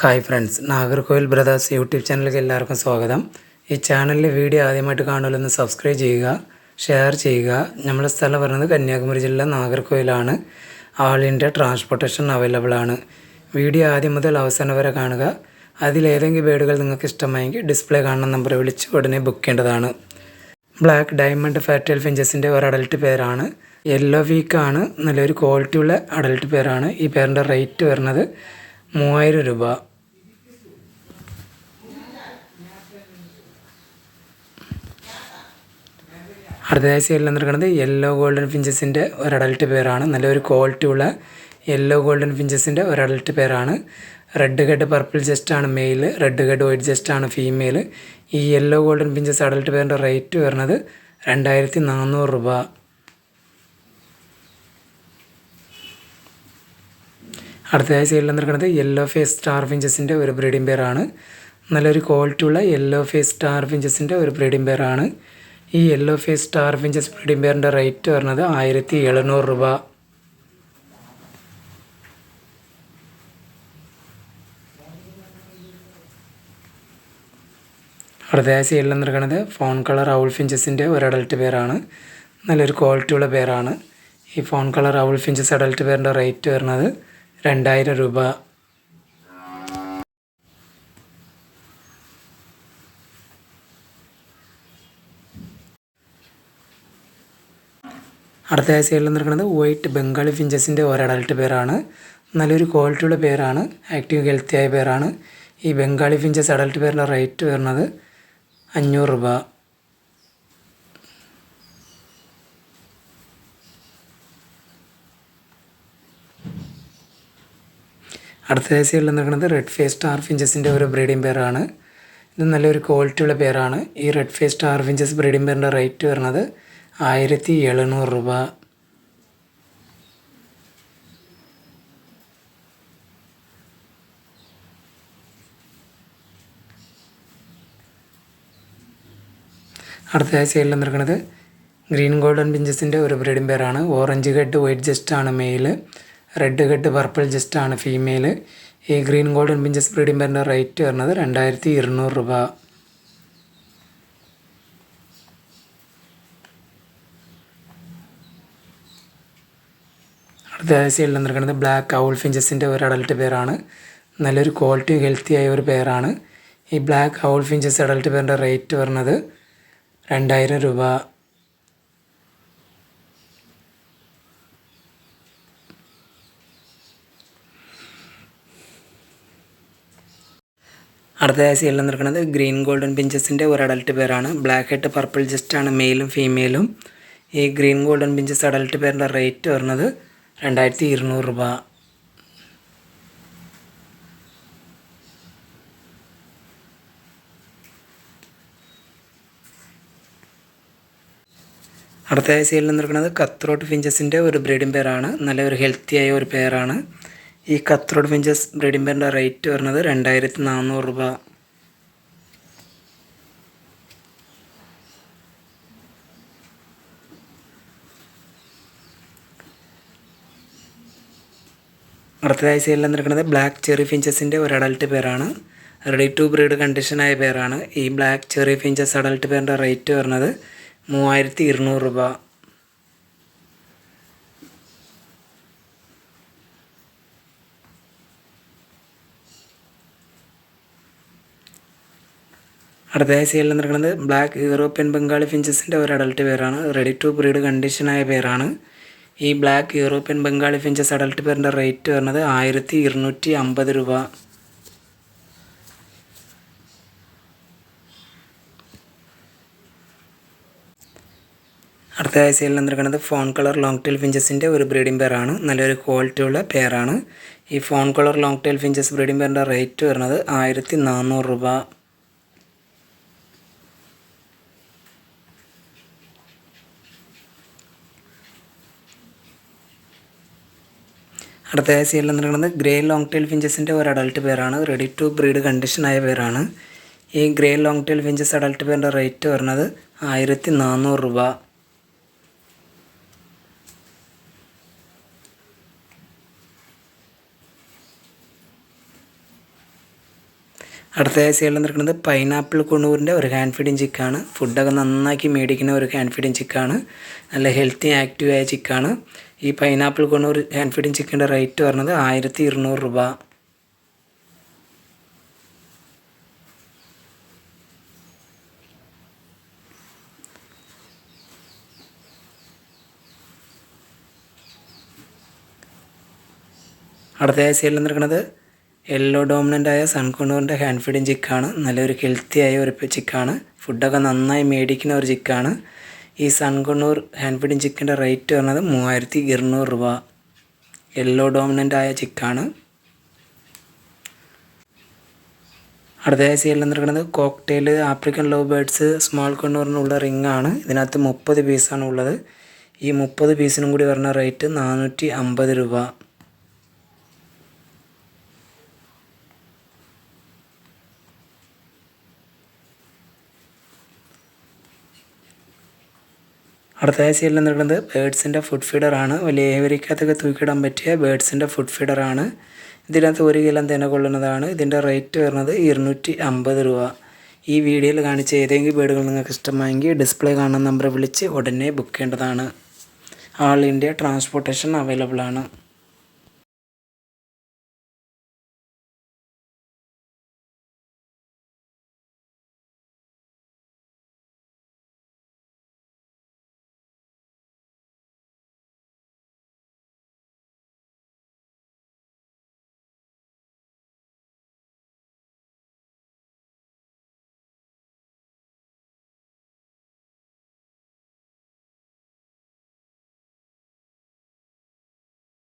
Hi friends, Nagercoil brothers YouTube ചാനലിലേക്ക് എല്ലാവർക്കും സ്വാഗതം. ഈ ചാനലിലെ വീഡിയോ ആദ്യമായിട്ട് കാണുമല്ലോ, സബ്സ്ക്രൈബ് ചെയ്യുക, ഷെയർ ചെയ്യുക. നമ്മുടെ സ്ഥലം പറയുന്നത് കന്യാകുമാരി ജില്ല നാഗർകോവിലാണ്. ആൾ ഇന്ത്യ ട്രാൻസ്പോർട്ടേഷൻ അവൈലബിൾ ആണ്. വീഡിയോ ആദ്യം മുതൽ അവസാനം വരെ കാണുക. അതിലേതെങ്കിലും ബേഡുകൾ നിങ്ങൾക്ക് ഇഷ്ടമായെങ്കിൽ ഡിസ്പ്ലേ കാണുന്ന നമ്പർ വിളിച്ച് ഉടനെ ബുക്ക് ചെയ്യേണ്ടതാണ്. ബ്ലാക്ക് ഡയമണ്ട് ഫാറ്റൽ ഫിഞ്ചസിൻ്റെ ഒരു അഡൽട്ട് പേരാണ്. യെല്ലോ വീക്കാണ്. നല്ലൊരു ക്വാളിറ്റിയുള്ള അഡൽട്ട് പേരാണ്. ഈ പേരിൻ്റെ റേറ്റ് വരുന്നത് 3000 രൂപ. അടുത്തതായി സെയിൽ വന്നിരിക്കുന്നത് യെല്ലോ ഗോൾഡൻ ഫിഞ്ചസിൻ്റെ ഒരു അഡൽട്ട് പേരാണ്. നല്ലൊരു ക്വാളിറ്റിയുള്ള യെല്ലോ ഗോൾഡൻ ഫിഞ്ചസിൻ്റെ ഒരു അഡൽട്ട് പേരാണ്. റെഡ് ഹെഡ് പർപ്പിൾ ജസ്റ്റാണ് മെയിൽ, റെഡ് ഹെഡ് വൈറ്റ് ജസ്റ്റാണ് ഫീമെയിൽ. ഈ യെല്ലോ ഗോൾഡൻ ഫിഞ്ചസ് അഡൽട്ട് പേരിൻ്റെ റേറ്റ് വരുന്നത് 2400 രൂപ. അടുത്തതായി സെയിൽ വന്നിരിക്കുന്നത് യെല്ലോ ഫേസ് സ്റ്റാർ ഫിഞ്ചസിൻ്റെ ഒരു ബ്രീഡിംഗ് പേരാണ്. നല്ലൊരു ക്വാളിറ്റിയുള്ള യെല്ലോ ഫേസ് സ്റ്റാർ ഫിഞ്ചസിൻ്റെ ഒരു ബ്രീഡിംഗ് പേരാണ്. ഈ yellow face star finches breeding പേരിൻ്റെ റേറ്റ് വരുന്നത് 1700 രൂപ. അടുത്തതായി സെയിൽ വന്നിരിക്കുന്നത് ഫോൺ കളർ ഔൾ ഫിഞ്ചസിൻ്റെ ഒരു അഡൽട്ട് പേരാണ്. നല്ലൊരു ക്വാളിറ്റിയുള്ള പേരാണ്. ഈ fawn colour owl finches adult പേരിൻ്റെ റേറ്റ് വരുന്നത് 2000 രൂപ. അടുത്തതായി സെയിൽ നിൽക്കുന്നത് വൈറ്റ് ബംഗാളി ഫിഞ്ചസിൻ്റെ ഒരു അഡൽട്ട് പേരാണ്. നല്ലൊരു ക്വാളിറ്റിയുള്ള പേരാണ്. ആക്റ്റീവ് ഹെൽത്തിയായ പേരാണ്. ഈ ബംഗാളി ഫിഞ്ചസ് അഡൽട്ട് പേരിൻ്റെ റേറ്റ് വരുന്നത് 500 രൂപ. അടുത്തതായി സെയിൽ നിൽക്കുന്നത് റെഡ് ഫേസ് സ്റ്റാർ ഫിഞ്ചസിൻ്റെ ഒരു ബ്രീഡിംഗ് പേരാണ്. ഇത് നല്ലൊരു ക്വാളിറ്റിയുള്ള പേരാണ്. ഈ red face star finches breeding പേരിൻ്റെ റേറ്റ് വരുന്നത് 1700 രൂപ. അടുത്തതായി സെയിൽ നിൽക്കുന്നത് ഗ്രീൻ ഗോൾഡൻ ഫിഞ്ചസിൻ്റെ ഒരു ബ്രീഡിംഗ് പേരാണ്. ഓറഞ്ച് ഹെഡ് വൈറ്റ് ജസ്റ്റാണ് മെയിൽ, റെഡ് ഹെഡ് പർപ്പിൾ ജസ്റ്റാണ് ഫീമെയിൽ. ഈ ഗ്രീൻ ഗോൾഡൻ ഫിഞ്ചസ് ബ്രീഡിംഗ് പേരിൻ്റെ റേറ്റ് വരുന്നത് 2200 രൂപ. അടുത്തതായി സെയിൽ നിൽക്കുന്നത് ബ്ലാക്ക് ഔൾ ഫിഞ്ചസിൻ്റെ ഒരു അഡൽട്ട് പേരാണ്. നല്ലൊരു ക്വാളിറ്റി ഹെൽത്തിയായ ഒരു പേരാണ്. ഈ ബ്ലാക്ക് ഔൾ ഫിഞ്ചസ് അഡൽട്ട് പേരിൻ്റെ റേറ്റ് വരുന്നത് 2000 രൂപ. അടുത്തതായി സെയിൽ നിൽക്കുന്നത് ഗ്രീൻ ഗോൾഡൻ ഫിഞ്ചസിൻ്റെ ഒരു അഡൽട്ട് പേരാണ്. ബ്ലാക്ക് ഹെഡ് പർപ്പിൾ ജസ്റ്റാണ് മെയിലും ഫീമെയിലും. ഈ ഗ്രീൻ ഗോൾഡൻ ഫിഞ്ചസ് അഡൽട്ട് പേരിൻ്റെ റേറ്റ് വരുന്നത് 2200 രൂപ. അടുത്തതായി സെയിൽ നിൽക്കുന്നത് കത്രോട്ട് ഫിഞ്ചസിൻ്റെ ഒരു ബ്രീഡിംഗ് പേരാണ്. നല്ലൊരു ഹെൽത്തിയായ ഒരു പേരാണ്. ഈ കത്രോട്ട് ഫിഞ്ചസ് ബ്രീഡിംഗ് പേരിൻ്റെ റേറ്റ് വരുന്നത് 2400 രൂപ. അടുത്തതായി സെയിൽ നിൽക്കുന്നത് ബ്ലാക്ക് ചെറി ഫിഞ്ചസിൻ്റെ ഒരു അഡൽട്ട് പേരാണ്. റെഡി ടു ബ്രീഡ് കണ്ടീഷനായ പേരാണ്. ഈ ബ്ലാക്ക് ചെറി ഫിഞ്ചസ് അഡൽട്ട് പേരിൻ്റെ റേറ്റ് വരുന്നത് 3200 രൂപ. അടുത്തതായി സെയിൽ നിൽക്കുന്നത് ബ്ലാക്ക് യൂറോപ്യൻ ബംഗാളി ഫിഞ്ചസിൻ്റെ ഒരു അഡൽട്ട് പേരാണ്. റെഡി ടു ബ്രീഡ് കണ്ടീഷനായ പേരാണ്. ഈ black European Bengali finches adult പേരിൻ്റെ റേറ്റ് വരുന്നത് 1250 രൂപ. അടുത്തതായി സെയിൽ നിൽക്കുന്നത് ഫോൺ കളർ ലോങ് ടെയിൽ ഫിഞ്ചസിൻ്റെ ഒരു ബ്രീഡിംഗ് പേരാണ്. നല്ലൊരു ക്വാളിറ്റിയുള്ള പേരാണ്. ഈ fawn colour long tail finches breeding പേരിൻ്റെ റേറ്റ് വരുന്നത് 1400 രൂപ. അടുത്തതായി സെയിൽ നിൽക്കുന്നത് ഗ്രേ ലോങ് ടെയിൽ ഫിഞ്ചസിൻ്റെ ഒരു അഡൽട്ട് പേരാണ്. റെഡി ടു ബ്രീഡ് കണ്ടീഷനായ പേരാണ്. ഈ grey long tail finches adult പേരിൻ്റെ റേറ്റ് വരുന്നത് 1400 രൂപ. അടുത്തതായി സെയിൽ നിൽക്കുന്നത് പൈനാപ്പിൾ കുണൂറിൻ്റെ ഒരു ഹാൻഡ് ഫീഡിങ് ചിക്കാണ്. ഫുഡൊക്കെ നന്നാക്കി മേടിക്കുന്ന ഒരു ഹാൻഡ് ഫീഡിങ് ചിക്കാണ്. നല്ല ഹെൽത്തി ആക്റ്റീവായ ചിക്കാണ്. ഈ പൈനാപ്പിൾ കുണൂർ ഹാൻഡ് ഫീഡിങ് ചിക്കൻ്റെ റേറ്റ് പറഞ്ഞത് 1200 രൂപ. അടുത്തതായി സെയിൽ നിൽക്കുന്നത് യെല്ലോ ഡോമിനൻ്റായ സൺകുണൂറിൻ്റെ ഹാൻഡ് ഫീഡിങ് ചിക്കാണ്. നല്ലൊരു ഹെൽത്തിയായ ഒരു ചിക്കാണ്. ഫുഡൊക്കെ നന്നായി മേടിക്കുന്ന ഒരു ചിക്കാണ്. ഈ സൺകുണൂർ ഹാൻഡ് ഫീഡിങ് ചിക്കൻ്റെ റേറ്റ് പറഞ്ഞത് 3200 രൂപ. യെല്ലോ ഡോമിനൻ്റായ ചിക്കാണ്. അടുത്തതായി സെയിൽ നിൽക്കുന്നത് cockatiel African love birds small കുണൂറിനുള്ള റിങ്ങാണ്. ഇതിനകത്ത് 30 പീസാണ് ഉള്ളത്. ഈ 30 പീസിനും കൂടി വരുന്ന റേറ്റ് 450 രൂപ. അടുത്തതായി സെയിൽ നിൽക്കുന്നത് ബേഡ്സിൻ്റെ ഫുഡ് ഫീഡറാണ്. വലിയ ഏവരിക്കകത്തൊക്കെ തൂക്കിയിടാൻ പറ്റിയ ബേഡ്സിൻ്റെ ഫുഡ് ഫീഡറാണ്. ഇതിനകത്ത് 1 കിലോ തന്നെ കൊള്ളുന്നതാണ്. ഇതിൻ്റെ റേറ്റ് വരുന്നത് 250 രൂപ. ഈ വീഡിയോയിൽ കാണിച്ച ഏതെങ്കിലും ബേഡുകൾ നിങ്ങൾക്ക് ഇഷ്ടമായെങ്കിൽ ഡിസ്പ്ലേ കാണുന്ന നമ്പർ വിളിച്ച് ഉടനെ ബുക്ക് ചെയ്യേണ്ടതാണ്. ആൾ ഇന്ത്യ ട്രാൻസ്പോർട്ടേഷൻ അവൈലബിൾ ആണ്.